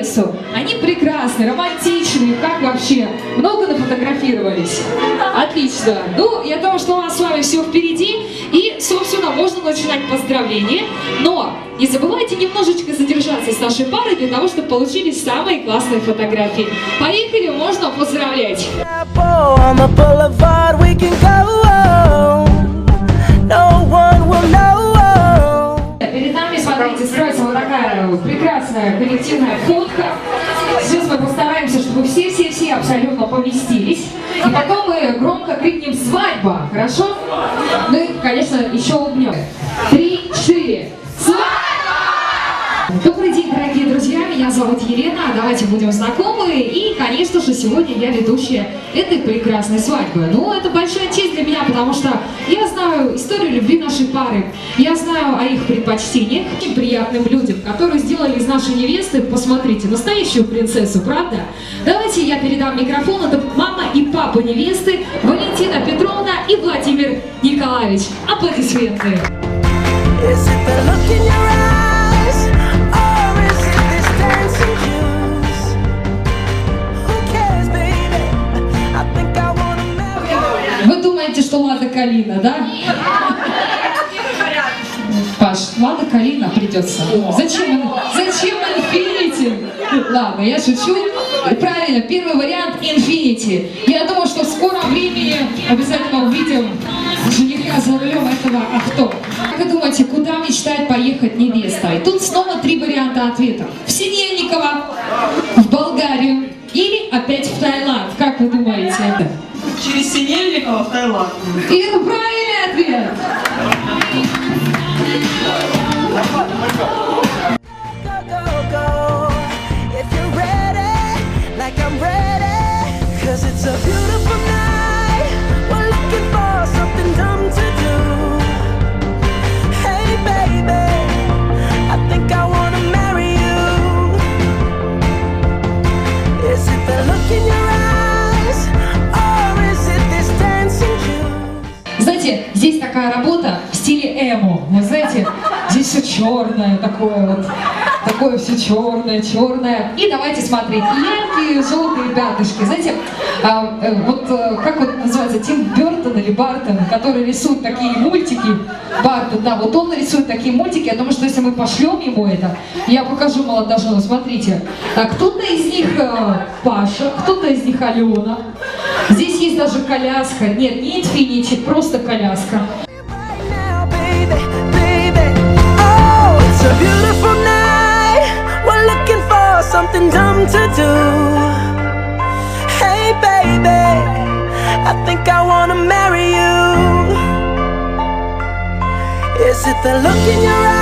принцессу. Они прекрасные, романтичные, как вообще? Много нафотографировались? Отлично. Ну, я думаю, что у нас с вами все впереди. И, собственно, можно начинать поздравления. Но не забывайте немножечко задержаться с нашей парой для того, чтобы получились самые классные фотографии. Поехали, можно поздравлять. Перед нами, смотрите, строится вот такая прекрасная коллективная фотка. Сейчас мы постараемся, чтобы все абсолютно поместились. И потом мы громко крикнем «Свадьба!», хорошо? Ну и, конечно, еще улыбнем. 3, 4. Свадьба! Добрый день, дорогие друзья, меня зовут Елена, давайте будем знакомы. И, конечно же, сегодня я ведущая этой прекрасной свадьбы. Ну, это большая честь для меня, потому что я знаю историю любви нашей пары. Я знаю о их предпочтениях, очень приятным людям, которые сделали из нашей невесты, посмотрите, настоящую принцессу, правда? Давайте я передам микрофон, это мама и папа невесты, Валентина Петровна и Владимир Николаевич. Аплодисменты. Вы думаете, что Лада Калина, да? Паш, Лада Калина придется. Зачем Infiniti? Ладно, я шучу. Правильно, первый вариант Infiniti. Я думаю, что в скором времени обязательно увидим жениха за рулем этого авто. Как вы думаете, куда мечтает поехать невеста? И тут снова 3 варианта ответа. В Синельниково, в Болгарию или опять в Таиланд. Как вы думаете? Через Синельниково в Таиланд. И это правильный ответ. Знаете, здесь такая работа в стиле эмо. Вы знаете, здесь все черное, такое все черное. И давайте смотреть, яркие желтые пятнышки. Знаете, как вот называется, Тим Бертон или Бартон, который рисует такие мультики. Бартон, да, вот он рисует такие мультики. Я думаю, что если мы пошлем ему это, я покажу молодожену, смотрите. Кто-то из них Паша, кто-то из них Алена. Здесь есть даже коляска. Нет, не Infiniti, просто коляска. Something dumb to do. Hey baby, I think I wanna marry you. Is it the look in your eyes?